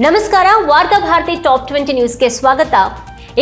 ನಮಸ್ಕಾರ, ವಾರ್ತಾ ಭಾರತಿ ಟಾಪ್ 20 ನ್ಯೂಸ್ಗೆ ಸ್ವಾಗತ.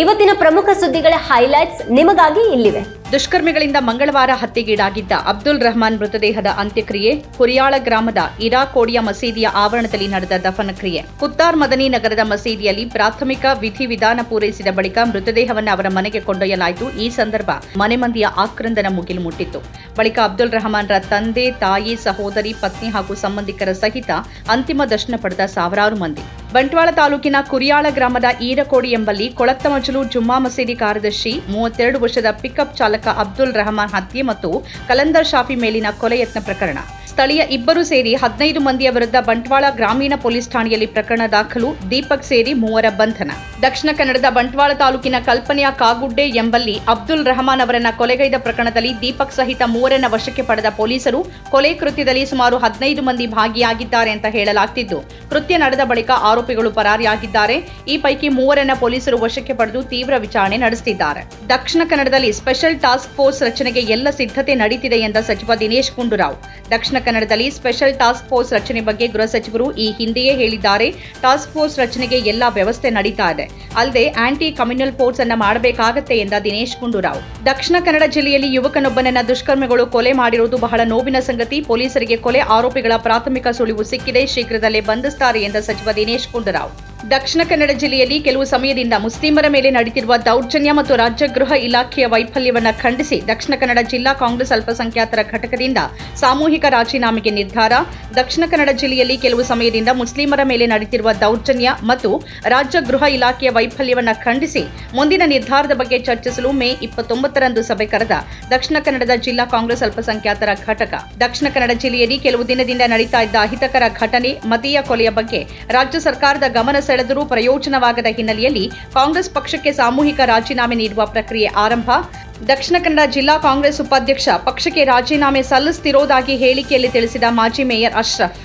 ಇವತ್ತಿನ ಪ್ರಮುಖ ಸುದ್ದಿಗಳ ಹೈಲೈಟ್ಸ್ ನಿಮಗಾಗಿ ಇಲ್ಲಿವೆ. ದುಷ್ಕರ್ಮಿಗಳಿಂದ ಮಂಗಳವಾರ ಹತ್ಯೆಗೀಡಾಗಿದ್ದ ಅಬ್ದುಲ್ ರಹಮಾನ್ ಮೃತದೇಹದ ಅಂತ್ಯಕ್ರಿಯೆ, ಹುರಿಯಾಳ ಗ್ರಾಮದ ಇರಾಕೋಡಿಯ ಮಸೀದಿಯ ಆವರಣದಲ್ಲಿ ನಡೆದ ದಫನ ಕ್ರಿಯೆ. ಕುತ್ತಾರ್ ಮದನಿ ನಗರದ ಮಸೀದಿಯಲ್ಲಿ ಪ್ರಾಥಮಿಕ ವಿಧಿವಿಧಾನ ಪೂರೈಸಿದ ಬಳಿಕ ಮೃತದೇಹವನ್ನು ಅವರ ಮನೆಗೆ ಕೊಂಡೊಯ್ಯಲಾಯಿತು. ಈ ಸಂದರ್ಭ ಮನೆ ಮಂದಿಯ ಆಕ್ರಂದನ ಮುಗಿಲು ಮುಟ್ಟಿತ್ತು. ಬಳಿಕ ಅಬ್ದುಲ್ ರಹಮಾನ್ರ ತಂದೆ, ತಾಯಿ, ಸಹೋದರಿ, ಪತ್ನಿ ಹಾಗೂ ಸಂಬಂಧಿಕರ ಸಹಿತ ಅಂತಿಮ ದರ್ಶನ ಪಡೆದ ಸಾವಿರಾರು ಮಂದಿ. ಬಂಟ್ವಾಳ ತಾಲೂಕಿನ ಕುರಿಯಾಳ ಗ್ರಾಮದ ಈರಕೋಡಿ ಎಂಬಲ್ಲಿ ಕೊಳತ್ತಮಜಲು ಜುಮ್ಮಾ ಮಸೀದಿ ಕಾರ್ಯದರ್ಶಿ 32 ವರ್ಷದ ಪಿಕಪ್ ಚಾಲಕ ಅಬ್ದುಲ್ ರಹಮಾನ್ ಹತ್ಯೆ ಮತ್ತು ಕಲಂದರ್ ಶಾಫಿ ಮೇಲಿನ ಕೊಲೆ ಯತ್ನ ಪ್ರಕರಣ. ಸ್ಥಳೀಯ ಇಬ್ಬರು ಸೇರಿ 15 ಮಂದಿಯ ವಿರುದ್ಧ ಬಂಟ್ವಾಳ ಗ್ರಾಮೀಣ ಪೊಲೀಸ್ ಠಾಣೆಯಲ್ಲಿ ಪ್ರಕರಣ ದಾಖಲು. ದೀಪಕ್ ಸೇರಿ 3 ಬಂಧನ. ದಕ್ಷಿಣ ಕನ್ನಡದ ಬಂಟ್ವಾಳ ತಾಲೂಕಿನ ಕಲ್ಪನೆಯ ಕಾಗುಡ್ಡೆ ಎಂಬಲ್ಲಿ ಅಬ್ದುಲ್ ರಹಮಾನ್ ಅವರನ್ನ ಕೊಲೆಗೈದ ಪ್ರಕರಣದಲ್ಲಿ ದೀಪಕ್ ಸಹಿತ 3 ವಶಕ್ಕೆ ಪಡೆದ ಪೊಲೀಸರು ಕೊಲೆ ಕೃತ್ಯದಲ್ಲಿ ಸುಮಾರು 15 ಮಂದಿ ಭಾಗಿಯಾಗಿದ್ದಾರೆ ಅಂತ ಹೇಳಲಾಗ್ತಿದ್ದು, ಕೃತ್ಯ ನಡೆದ ಬಳಿಕ ಆರೋಪಿಗಳು ಪರಾರಿಯಾಗಿದ್ದಾರೆ. ಈ ಪೈಕಿ 3 ಪೊಲೀಸರು ವಶಕ್ಕೆ ಪಡೆದು ತೀವ್ರ ವಿಚಾರಣೆ ನಡೆಸುತ್ತಿದ್ದಾರೆ. ದಕ್ಷಿಣ ಕನ್ನಡದಲ್ಲಿ ಸ್ಪೆಷಲ್ ಟಾಸ್ಕ್ ಫೋರ್ಸ್ ರಚನೆಗೆ ಎಲ್ಲ ಸಿದ್ಧತೆ ನಡೆಯುತ್ತಿದೆ ಎಂದ ಸಚಿವ ದಿನೇಶ್ ಗುಂಡೂರಾವ್. ದಕ್ಷಿಣ ಕನ್ನಡದಲ್ಲಿ ಸ್ಪೆಷಲ್ ಟಾಸ್ಕ್ ಫೋರ್ಸ್ ರಚನೆ ಬಗ್ಗೆ ಗೃಹ ಸಚಿವರು ಈ ಹಿಂದೆಯೇ ಹೇಳಿದ್ದಾರೆ. ಟಾಸ್ಕ್ ಫೋರ್ಸ್ ರಚನೆಗೆ ಎಲ್ಲಾ ವ್ಯವಸ್ಥೆ ನಡೀತಾ ಇದೆ. ಅಲ್ಲದೆ ಆಂಟಿ ಕಮ್ಯುನಲ್ ಫೋರ್ಸ್ ಅನ್ನ ಮಾಡಬೇಕಾಗತ್ತೆ ಎಂದ ದಿನೇಶ್ ಗುಂಡೂರಾವ್. ದಕ್ಷಿಣ ಕನ್ನಡ ಜಿಲ್ಲೆಯಲ್ಲಿ ಯುವಕನೊಬ್ಬನನ್ನ ದುಷ್ಕರ್ಮಿಗಳು ಕೊಲೆ ಮಾಡಿರುವುದು ಬಹಳ ನೋವಿನ ಸಂಗತಿ. ಪೊಲೀಸರಿಗೆ ಕೊಲೆ ಆರೋಪಿಗಳ ಪ್ರಾಥಮಿಕ ಸುಳಿವು ಸಿಕ್ಕಿದೆ. ಶೀಘ್ರದಲ್ಲೇ ಬಂಧಿಸುತ್ತಾರೆ ಎಂದ ಸಚಿವ ದಿನೇಶ್ ಗುಂಡೂರಾವ್. ದಕ್ಷಿಣ ಕನ್ನಡ ಜಿಲ್ಲೆಯಲ್ಲಿ ಕೆಲವು ಸಮಯದಿಂದ ಮುಸ್ಲಿಮರ ಮೇಲೆ ನಡೆಯುತ್ತಿರುವ ದೌರ್ಜನ್ಯ ಮತ್ತು ರಾಜ್ಯ ಗೃಹ ಇಲಾಖೆಯ ವೈಫಲ್ಯವನ್ನು ಖಂಡಿಸಿ ದಕ್ಷಿಣ ಕನ್ನಡ ಜಿಲ್ಲಾ ಕಾಂಗ್ರೆಸ್ ಅಲ್ಪಸಂಖ್ಯಾತರ ಘಟಕದಿಂದ ಸಾಮೂಹಿಕ ರಾಜೀನಾಮೆಗೆ ನಿರ್ಧಾರ. ದಕ್ಷಿಣ ಕನ್ನಡ ಜಿಲ್ಲೆಯಲ್ಲಿ ಕೆಲವು ಸಮಯದಿಂದ ಮುಸ್ಲಿಮರ ಮೇಲೆ ನಡೆಯುತ್ತಿರುವ ದೌರ್ಜನ್ಯ ಮತ್ತು ರಾಜ್ಯ ಗೃಹ ಇಲಾಖೆಯ ವೈಫಲ್ಯವನ್ನು ಖಂಡಿಸಿ ಮುಂದಿನ ನಿರ್ಧಾರದ ಬಗ್ಗೆ ಚರ್ಚಿಸಲು ಮೇ 29ರಂದು ಸಭೆ ಕರೆದ ದಕ್ಷಿಣ ಕನ್ನಡದ ಜಿಲ್ಲಾ ಕಾಂಗ್ರೆಸ್ ಅಲ್ಪಸಂಖ್ಯಾತರ ಘಟಕ. ದಕ್ಷಿಣ ಕನ್ನಡ ಜಿಲ್ಲೆಯಲ್ಲಿ ಕೆಲವು ದಿನದಿಂದ ನಡೀತಾ ಇದ್ದ ಅಹಿತಕರ ಘಟನೆ, ಮತೀಯ ಕೊಲೆಯ ಬಗ್ಗೆ ರಾಜ್ಯ ಸರ್ಕಾರದ ಗಮನ ಸೆಳೆದರೂ ಪ್ರಯೋಜನವಾಗದ ಹಿನ್ನೆಲೆಯಲ್ಲಿ ಕಾಂಗ್ರೆಸ್ ಪಕ್ಷಕ್ಕೆ ಸಾಮೂಹಿಕ ರಾಜೀನಾಮೆ ನೀಡುವ ಪ್ರಕ್ರಿಯೆ ಆರಂಭ. ದಕ್ಷಿಣ ಕನ್ನಡ ಜಿಲ್ಲಾ ಕಾಂಗ್ರೆಸ್ ಉಪಾಧ್ಯಕ್ಷ ಪಕ್ಷಕ್ಕೆ ರಾಜೀನಾಮೆ ಸಲ್ಲಿಸುತ್ತಿರುವುದಾಗಿ ಹೇಳಿಕೆಯಲ್ಲಿ ತಿಳಿಸಿದ ಮಾಜಿ ಮೇಯರ್ ಅಶ್ರಫ್.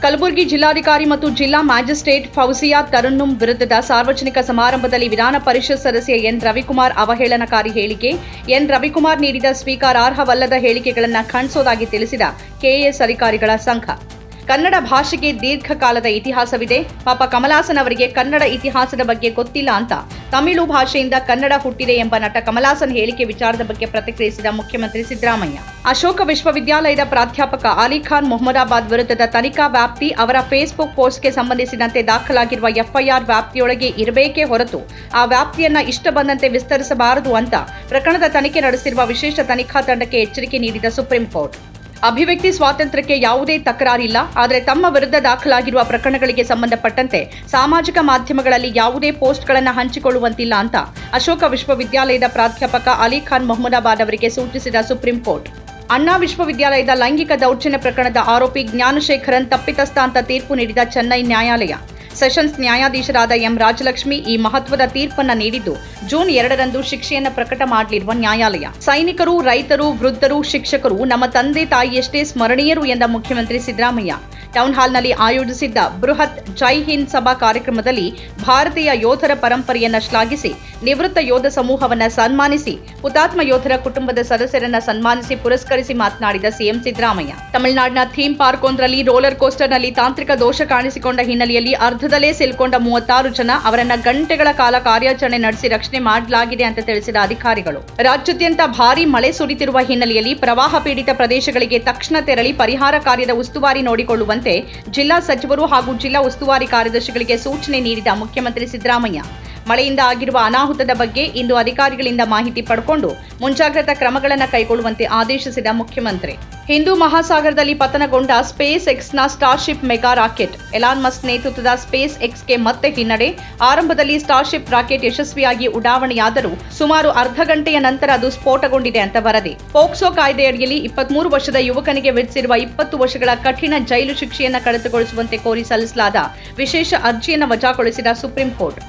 ಕಲಬುರಗಿ ಜಿಲ್ಲಾಧಿಕಾರಿ ಮತ್ತು ಜಿಲ್ಲಾ ಮ್ಯಾಜಿಸ್ಟ್ರೇಟ್ ಫೌಜಿಯಾ ತರನ್ನುಮ್ ವಿರುದ್ಧದ ಸಾರ್ವಜನಿಕ ಸಮಾರಂಭದಲ್ಲಿ ವಿಧಾನ ಪರಿಷತ್ ಸದಸ್ಯ ಎನ್ ರವಿಕುಮಾರ್ ಅವಹೇಳನಕಾರಿ ಹೇಳಿಕೆ. ಎನ್ ರವಿಕುಮಾರ್ ನೀಡಿದ ಸ್ವೀಕಾರಾರ್ಹವಲ್ಲದ ಹೇಳಿಕೆಗಳನ್ನು ಖಂಡಿಸುವುದಾಗಿ ತಿಳಿಸಿದ ಕೆಎಎಸ್ ಅಧಿಕಾರಿಗಳ ಸಂಘ. ಕನ್ನಡ ಭಾಷೆಗೆ ದೀರ್ಘಕಾಲದ ಇತಿಹಾಸವಿದೆ. ಪಾಪ ಕಮಲಾಸನ್ ಅವರಿಗೆ ಕನ್ನಡ ಇತಿಹಾಸದ ಬಗ್ಗೆ ಗೊತ್ತಿಲ್ಲ ಅಂತ ತಮಿಳು ಭಾಷೆಯಿಂದ ಕನ್ನಡ ಹುಟ್ಟಿದೆ ಎಂಬ ನಟ ಕಮಲಾಸನ್ ಹೇಳಿಕೆ ವಿಚಾರದ ಬಗ್ಗೆ ಪ್ರತಿಕ್ರಿಯಿಸಿದ ಮುಖ್ಯಮಂತ್ರಿ ಸಿದ್ದರಾಮಯ್ಯ. ಅಶೋಕ ವಿಶ್ವವಿದ್ಯಾಲಯದ ಪ್ರಾಧ್ಯಾಪಕ ಅಲಿಖಾನ್ ಮೊಹಮ್ಮದಾಬಾದ್ ವಿರುದ್ಧದ ತನಿಖಾ ವ್ಯಾಪ್ತಿ ಅವರ ಫೇಸ್ಬುಕ್ ಪೋಸ್ಟ್ಗೆ ಸಂಬಂಧಿಸಿದಂತೆ ದಾಖಲಾಗಿರುವ ಎಫ್ಐಆರ್ ವ್ಯಾಪ್ತಿಯೊಳಗೆ ಇರಬೇಕೇ ಹೊರತು ಆ ವ್ಯಾಪ್ತಿಯನ್ನ ಇಷ್ಟ ಬಂದಂತೆ ವಿಸ್ತರಿಸಬಾರದು ಅಂತ ಪ್ರಕರಣದ ತನಿಖೆ ನಡೆಸಿರುವ ವಿಶೇಷ ತನಿಖಾ ತಂಡಕ್ಕೆ ಎಚ್ಚರಿಕೆ ನೀಡಿದ ಸುಪ್ರೀಂ ಕೋರ್ಟ್. ಅಭಿವ್ಯಕ್ತಿ ಸ್ವಾತಂತ್ರ್ಯಕ್ಕೆ ಯಾವುದೇ ತಕರಾರಿಲ್ಲ, ಆದರೆ ತಮ್ಮ ವಿರುದ್ಧ ದಾಖಲಾಗಿರುವ ಪ್ರಕರಣಗಳಿಗೆ ಸಂಬಂಧಪಟ್ಟಂತೆ ಸಾಮಾಜಿಕ ಮಾಧ್ಯಮಗಳಲ್ಲಿ ಯಾವುದೇ ಪೋಸ್ಟ್ಗಳನ್ನು ಹಂಚಿಕೊಳ್ಳುವಂತಿಲ್ಲ ಅಂತ ಅಶೋಕ ವಿಶ್ವವಿದ್ಯಾಲಯದ ಪ್ರಾಧ್ಯಾಪಕ ಅಲಿಖಾನ್ ಮೊಹಮ್ಮದಾಬಾದ್ ಅವರಿಗೆ ಸೂಚಿಸಿದ ಸುಪ್ರೀಂ ಕೋರ್ಟ್. ಅಣ್ಣಾ ವಿಶ್ವವಿದ್ಯಾಲಯದ ಲೈಂಗಿಕ ದೌರ್ಜನ್ಯ ಪ್ರಕರಣದ ಆರೋಪಿ ಜ್ಞಾನಶೇಖರನ್ ತಪ್ಪಿತಸ್ಥ ಅಂತ ತೀರ್ಪು ನೀಡಿದ ಚೆನ್ನೈ ನ್ಯಾಯಾಲಯ. ಸೆಷನ್ಸ್ ನ್ಯಾಯಾಧೀಶರಾದ ಎಂ ರಾಜಲಕ್ಷ್ಮಿ ಈ ಮಹತ್ವದ ತೀರ್ಪನ್ನು ನೀಡಿದ್ದು ಜೂನ್ 2ರಂದು ಶಿಕ್ಷೆಯನ್ನು ಪ್ರಕಟ ಮಾಡಲಿರುವ ನ್ಯಾಯಾಲಯ. ಸೈನಿಕರು, ರೈತರು, ವೃದ್ಧರು, ಶಿಕ್ಷಕರು ನಮ್ಮ ತಂದೆ ತಾಯಿಯಷ್ಟೇ ಸ್ಮರಣೀಯರು ಎಂದ ಮುಖ್ಯಮಂತ್ರಿ ಸಿದ್ದರಾಮಯ್ಯ. ಟೌನ್ ಹಾಲ್ನಲ್ಲಿ ಆಯೋಜಿಸಿದ್ದ ಬೃಹತ್ ಜೈ ಹಿಂದ್ ಸಭಾ ಕಾರ್ಯಕ್ರಮದಲ್ಲಿ ಭಾರತೀಯ ಯೋಧರ ಪರಂಪರೆಯನ್ನ ಶ್ಲಾಘಿಸಿ ನಿವೃತ್ತ ಯೋಧ ಸಮೂಹವನ್ನ ಸನ್ಮಾನಿಸಿ ಹುತಾತ್ಮ ಯೋಧರ ಕುಟುಂಬದ ಸದಸ್ಯರನ್ನ ಸನ್ಮಾನಿಸಿ ಪುರಸ್ಕರಿಸಿ ಮಾತನಾಡಿದ ಸಿಎಂ ಸಿದ್ದರಾಮಯ್ಯ. ತಮಿಳುನಾಡಿನ ಥೀಮ್ ಪಾರ್ಕ್ ಒಂದರಲ್ಲಿ ರೋಲರ್ ಕೋಸ್ಟರ್ನಲ್ಲಿ ತಾಂತ್ರಿಕ ದೋಷ ಕಾಣಿಸಿಕೊಂಡ ಹಿನ್ನೆಲೆಯಲ್ಲಿ ಅರ್ಧದಲ್ಲೇ ಸಿಲುಕೊಂಡ 36 ಜನ ಅವರನ್ನ ಗಂಟೆಗಳ ಕಾಲ ಕಾರ್ಯಾಚರಣೆ ನಡೆಸಿ ರಕ್ಷಣೆ ಮಾಡಲಾಗಿದೆ ಅಂತ ತಿಳಿಸಿದ ಅಧಿಕಾರಿಗಳು. ರಾಜ್ಯಾದ್ಯಂತ ಭಾರೀ ಮಳೆ ಸುರಿತಿರುವ ಹಿನ್ನೆಲೆಯಲ್ಲಿ ಪ್ರವಾಹ ಪೀಡಿತ ಪ್ರದೇಶಗಳಿಗೆ ತಕ್ಷಣ ತೆರಳಿ ಪರಿಹಾರ ಕಾರ್ಯದ ಉಸ್ತುವಾರಿ ನೋಡಿಕೊಳ್ಳುವಂತೆ ಜಿಲ್ಲಾ ಸಚಿವರು ಹಾಗೂ ಜಿಲ್ಲಾ ಉಸ್ತುವಾರಿ ಕಾರ್ಯದರ್ಶಿಗಳಿಗೆ ಸೂಚನೆ ನೀಡಿದ ಮುಖ್ಯಮಂತ್ರಿ ಸಿದ್ದರಾಮಯ್ಯ. ಮಳೆಯಿಂದ ಆಗಿರುವ ಅನಾಹುತದ ಬಗ್ಗೆ ಇಂದು ಅಧಿಕಾರಿಗಳಿಂದ ಮಾಹಿತಿ ಪಡೆದುಕೊಂಡು ಮುಂಜಾಗ್ರತಾ ಕ್ರಮಗಳನ್ನು ಕೈಗೊಳ್ಳುವಂತೆ ಆದೇಶಿಸಿದ ಮುಖ್ಯಮಂತ್ರಿ. ಹಿಂದೂ ಮಹಾಸಾಗರದಲ್ಲಿ ಪತನಗೊಂಡ ಸ್ಪೇಸ್ ಎಕ್ಸ್ನ starship mega rocket. Elon Musk ನೇತೃತ್ವದ ಸ್ಪೇಸ್ ಎಕ್ಸ್ಗೆ ಮತ್ತೆ ಹಿನ್ನಡೆ. ಆರಂಭದಲ್ಲಿ ಸ್ಟಾರ್ಶಿಪ್ ರಾಕೆಟ್ ಯಶಸ್ವಿಯಾಗಿ ಉಡಾವಣೆಯಾದರೂ ಸುಮಾರು ಅರ್ಧ ಗಂಟೆಯ ನಂತರ ಅದು ಸ್ಫೋಟಗೊಂಡಿದೆ ಅಂತ ವರದಿ. ಪೋಕ್ಸೋ ಕಾಯ್ದೆಯಡಿಯಲ್ಲಿ 23 ವರ್ಷದ ಯುವಕನಿಗೆ ವಿಧಿಸಿರುವ 20 ವರ್ಷಗಳ ಕಠಿಣ ಜೈಲು ಶಿಕ್ಷೆಯನ್ನು ಕಡಿತಗೊಳಿಸುವಂತೆ ಕೋರಿ ಸಲ್ಲಿಸಲಾದ ವಿಶೇಷ ಅರ್ಜಿಯನ್ನು ವಜಾಗೊಳಿಸಿದ ಸುಪ್ರೀಂ ಕೋರ್ಟ್.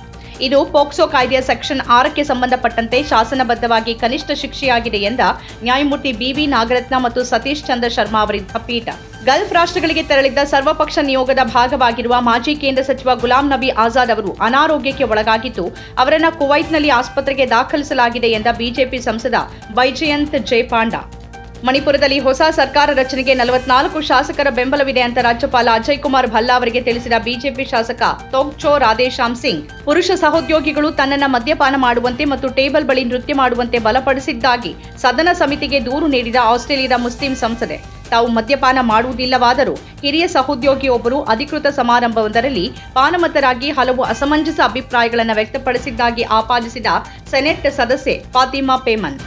ಇದು ಪೋಕ್ಸೋ ಕಾಯ್ದೆಯ ಸೆಕ್ಷನ್ 6ಕ್ಕೆ ಸಂಬಂಧಪಟ್ಟಂತೆ ಶಾಸನಬದ್ಧವಾಗಿ ಕನಿಷ್ಠ ಶಿಕ್ಷೆಯಾಗಿದೆ ಎಂದ ನ್ಯಾಯಮೂರ್ತಿ ಬಿವಿ ನಾಗರತ್ನ ಮತ್ತು ಸತೀಶ್ ಚಂದ್ರ ಶರ್ಮಾ ಅವರಿದ್ದ ಪೀಠ. ಗಲ್ಫ್ ರಾಷ್ಟ್ರಗಳಿಗೆ ತೆರಳಿದ್ದ ಸರ್ವಪಕ್ಷ ನಿಯೋಗದ ಭಾಗವಾಗಿರುವ ಮಾಜಿ ಕೇಂದ್ರ ಸಚಿವ ಗುಲಾಂ ನಬಿ ಆಜಾದ್ ಅವರು ಅನಾರೋಗ್ಯಕ್ಕೆ ಒಳಗಾಗಿದ್ದು ಅವರನ್ನು ಕುವೈತ್ನಲ್ಲಿ ಆಸ್ಪತ್ರೆಗೆ ದಾಖಲಿಸಲಾಗಿದೆ ಎಂದ ಬಿಜೆಪಿ ಸಂಸದ ಬೈಜಯಂತ್ ಜೆ ಪಾಂಡಾ. ಮಣಿಪುರದಲ್ಲಿ ಹೊಸ ಸರ್ಕಾರ ರಚನೆಗೆ 44 ಶಾಸಕರ ಬೆಂಬಲವಿದೆ ಅಂತ ರಾಜ್ಯಪಾಲ ಅಜಯ್ ಕುಮಾರ್ ಭಲ್ಲಾ ಅವರಿಗೆ ತಿಳಿಸಿದ ಬಿಜೆಪಿ ಶಾಸಕ ತೊಗ್ಚೋ ರಾಧೇಶ್ಯಾಮ್ ಸಿಂಗ್, ಪುರುಷ ಸಹೋದ್ಯೋಗಿಗಳು ತನ್ನನ್ನ ಮದ್ಯಪಾನ ಮಾಡುವಂತೆ ಮತ್ತು ಟೇಬಲ್ ಬಳಿ ನೃತ್ಯ ಮಾಡುವಂತೆ ಬಲಪಡಿಸಿದ್ದಾಗಿ ಸದನ ಸಮಿತಿಗೆ ದೂರು ನೀಡಿದ ಆಸ್ಟ್ರೇಲಿಯಾದ ಮುಸ್ಲಿಂ ಸಂಸದೆ. ತಾವು ಮದ್ಯಪಾನ ಮಾಡುವುದಿಲ್ಲವಾದರೂ ಹಿರಿಯ ಸಹೋದ್ಯೋಗಿಯೊಬ್ಬರು ಅಧಿಕೃತ ಸಮಾರಂಭವೊಂದರಲ್ಲಿ ಪಾನಮತ್ತರಾಗಿ ಹಲವು ಅಸಮಂಜಸ ಅಭಿಪ್ರಾಯಗಳನ್ನು ವ್ಯಕ್ತಪಡಿಸಿದ್ದಾಗಿ ಆಪಾದಿಸಿದ ಸೆನೆಟ್ ಸದಸ್ಯೆ ಫಾತಿಮಾ ಪೇಮನ್.